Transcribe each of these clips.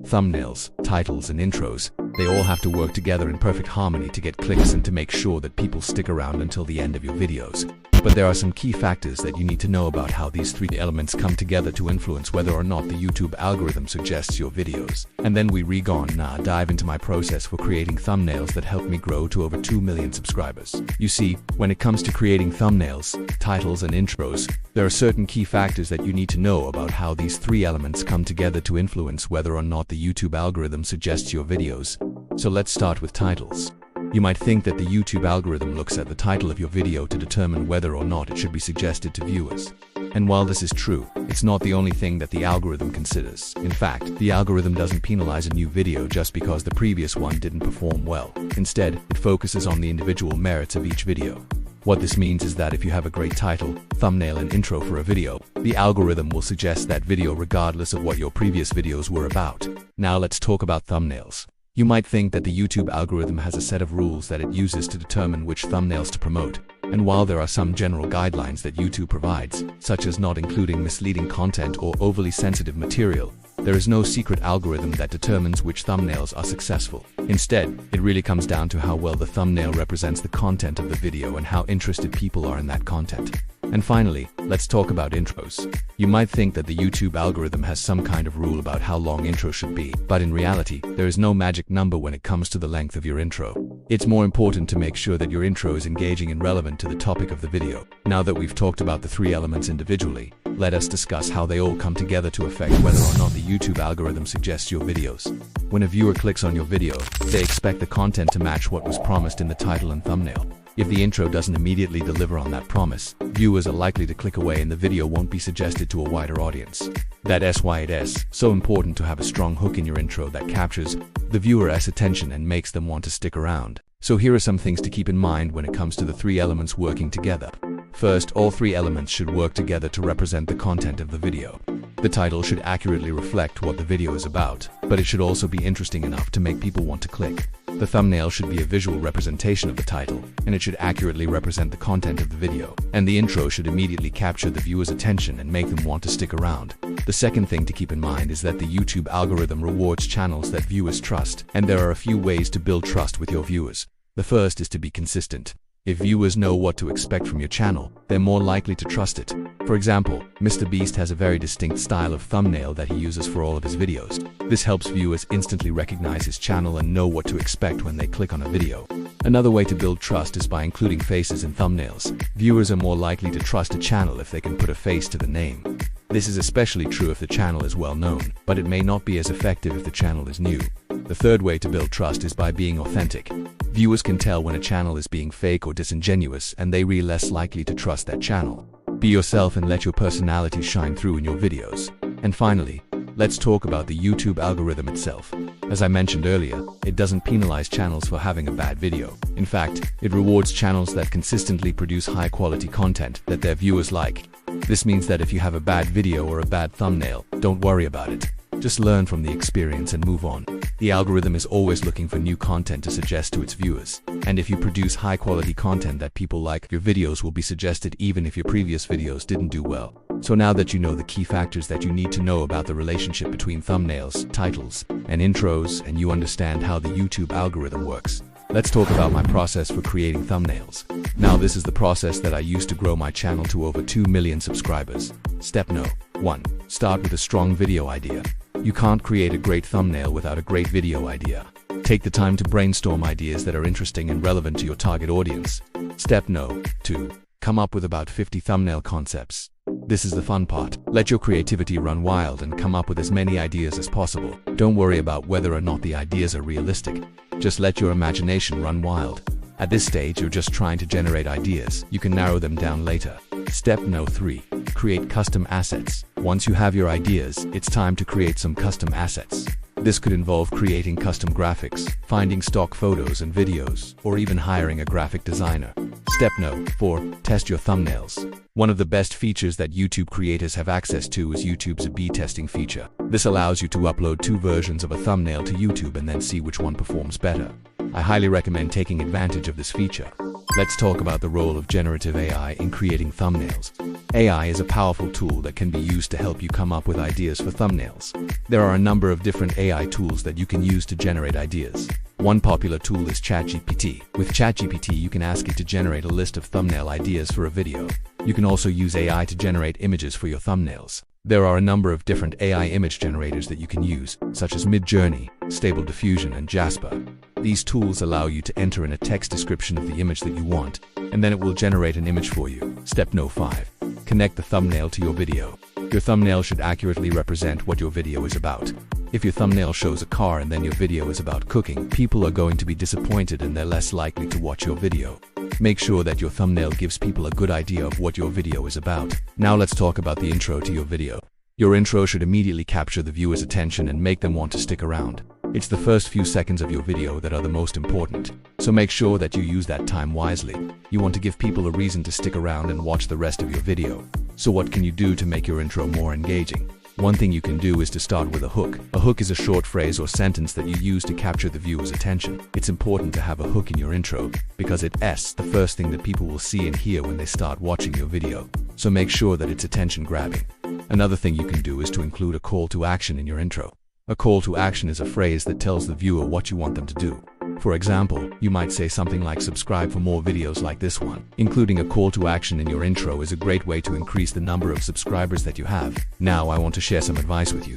Thumbnails, titles, and intros, they all have to work together in perfect harmony to get clicks and to make sure that people stick around until the end of your videos. But there are some key factors that you need to know about how these three elements come together to influence whether or not the YouTube algorithm suggests your videos. And then we dive into my process for creating thumbnails that helped me grow to over 2 million subscribers. You see, when it comes to creating thumbnails, titles, and intros, there are certain key factors that you need to know about how these three elements come together to influence whether or not the YouTube algorithm suggests your videos. So let's start with titles. You might think that the YouTube algorithm looks at the title of your video to determine whether or not it should be suggested to viewers. And while this is true, it's not the only thing that the algorithm considers. In fact, the algorithm doesn't penalize a new video just because the previous one didn't perform well. Instead, it focuses on the individual merits of each video. What this means is that if you have a great title, thumbnail, and intro for a video, the algorithm will suggest that video regardless of what your previous videos were about. Now let's talk about thumbnails. You might think that the YouTube algorithm has a set of rules that it uses to determine which thumbnails to promote. And while there are some general guidelines that YouTube provides, such as not including misleading content or overly sensitive material, there is no secret algorithm that determines which thumbnails are successful. Instead, it really comes down to how well the thumbnail represents the content of the video and how interested people are in that content. And finally, let's talk about intros. You might think that the YouTube algorithm has some kind of rule about how long intro should be, but in reality, there is no magic number when it comes to the length of your intro. It's more important to make sure that your intro is engaging and relevant to the topic of the video. Now that we've talked about the three elements individually, let us discuss how they all come together to affect whether or not the YouTube algorithm suggests your videos. When a viewer clicks on your video, they expect the content to match what was promised in the title and thumbnail. If the intro doesn't immediately deliver on that promise, viewers are likely to click away and the video won't be suggested to a wider audience. That's why it's so important to have a strong hook in your intro that captures the viewer's attention and makes them want to stick around. So here are some things to keep in mind when it comes to the three elements working together. First, all three elements should work together to represent the content of the video. The title should accurately reflect what the video is about, but it should also be interesting enough to make people want to click. The thumbnail should be a visual representation of the title, and it should accurately represent the content of the video. And the intro should immediately capture the viewer's attention and make them want to stick around. The second thing to keep in mind is that the YouTube algorithm rewards channels that viewers trust, and there are a few ways to build trust with your viewers. The first is to be consistent. If viewers know what to expect from your channel, they're more likely to trust it. For example, MrBeast has a very distinct style of thumbnail that he uses for all of his videos. This helps viewers instantly recognize his channel and know what to expect when they click on a video. Another way to build trust is by including faces in thumbnails. Viewers are more likely to trust a channel if they can put a face to the name. This is especially true if the channel is well known, but it may not be as effective if the channel is new. The third way to build trust is by being authentic. Viewers can tell when a channel is being fake or disingenuous, and they are less likely to trust that channel. Be yourself and let your personality shine through in your videos. And finally, let's talk about the YouTube algorithm itself. As I mentioned earlier, it doesn't penalize channels for having a bad video. In fact, it rewards channels that consistently produce high-quality content that their viewers like. This means that if you have a bad video or a bad thumbnail, don't worry about it. Just learn from the experience and move on. The algorithm is always looking for new content to suggest to its viewers. And if you produce high-quality content that people like, your videos will be suggested even if your previous videos didn't do well. So now that you know the key factors that you need to know about the relationship between thumbnails, titles, and intros, and you understand how the YouTube algorithm works, let's talk about my process for creating thumbnails. Now this is the process that I used to grow my channel to over 2 million subscribers. Step No. 1. Start with a strong video idea. You can't create a great thumbnail without a great video idea. Take the time to brainstorm ideas that are interesting and relevant to your target audience. Step No. 2. Come up with about 50 thumbnail concepts. This is the fun part. Let your creativity run wild and come up with as many ideas as possible. Don't worry about whether or not the ideas are realistic. Just let your imagination run wild. At this stage, you're just trying to generate ideas. You can narrow them down later. Step No. 3. Create custom assets. Once you have your ideas, it's time to create some custom assets. This could involve creating custom graphics, finding stock photos and videos, or even hiring a graphic designer. Step No. 4. Test your thumbnails. One of the best features that YouTube creators have access to is YouTube's A/B testing feature. This allows you to upload 2 versions of a thumbnail to YouTube and then see which one performs better. I highly recommend taking advantage of this feature. Let's talk about the role of generative AI in creating thumbnails. AI is a powerful tool that can be used to help you come up with ideas for thumbnails. There are a number of different AI tools that you can use to generate ideas. One popular tool is ChatGPT. With ChatGPT, you can ask it to generate a list of thumbnail ideas for a video. You can also use AI to generate images for your thumbnails. There are a number of different AI image generators that you can use, such as Midjourney, Stable Diffusion, and Jasper. These tools allow you to enter in a text description of the image that you want, and then it will generate an image for you. Step No. 5. Connect the thumbnail to your video. Your thumbnail should accurately represent what your video is about. If your thumbnail shows a car and then your video is about cooking, people are going to be disappointed and they're less likely to watch your video. Make sure that your thumbnail gives people a good idea of what your video is about. Now let's talk about the intro to your video. Your intro should immediately capture the viewer's attention and make them want to stick around. It's the first few seconds of your video that are the most important, so make sure that you use that time wisely. You want to give people a reason to stick around and watch the rest of your video. So what can you do to make your intro more engaging? One thing you can do is to start with a hook. A hook is a short phrase or sentence that you use to capture the viewer's attention. It's important to have a hook in your intro because it's the first thing that people will see and hear when they start watching your video. So make sure that it's attention grabbing. Another thing you can do is to include a call to action in your intro. A call to action is a phrase that tells the viewer what you want them to do. For example, you might say something like subscribe for more videos like this one. Including a call to action in your intro is a great way to increase the number of subscribers that you have. Now I want to share some advice with you.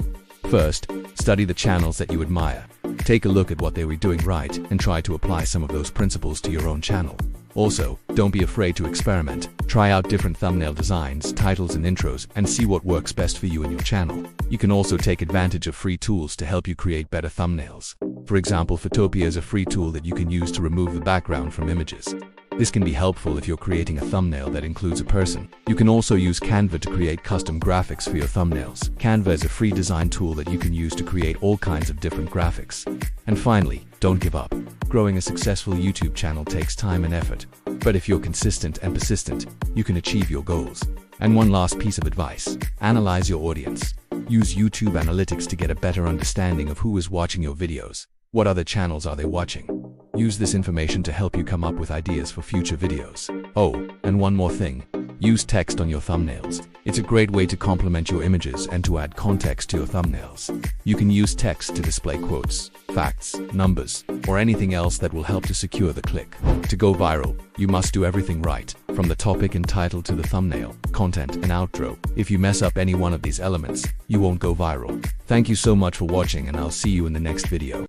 First, study the channels that you admire. Take a look at what they were doing right and try to apply some of those principles to your own channel. Also, don't be afraid to experiment. Try out different thumbnail designs, titles, and intros and see what works best for you and your channel. You can also take advantage of free tools to help you create better thumbnails. For example, Photopea is a free tool that you can use to remove the background from images. This can be helpful if you're creating a thumbnail that includes a person. You can also use Canva to create custom graphics for your thumbnails. Canva is a free design tool that you can use to create all kinds of different graphics. And finally, don't give up. Growing a successful YouTube channel takes time and effort. But if you're consistent and persistent, you can achieve your goals. And one last piece of advice: analyze your audience. Use YouTube analytics to get a better understanding of who is watching your videos. What other channels are they watching? Use this information to help you come up with ideas for future videos. Oh, and one more thing. Use text on your thumbnails. It's a great way to complement your images and to add context to your thumbnails. You can use text to display quotes, facts, numbers, or anything else that will help to secure the click. To go viral, you must do everything right, from the topic and title to the thumbnail, content, and outro. If you mess up any one of these elements, you won't go viral. Thank you so much for watching, and I'll see you in the next video.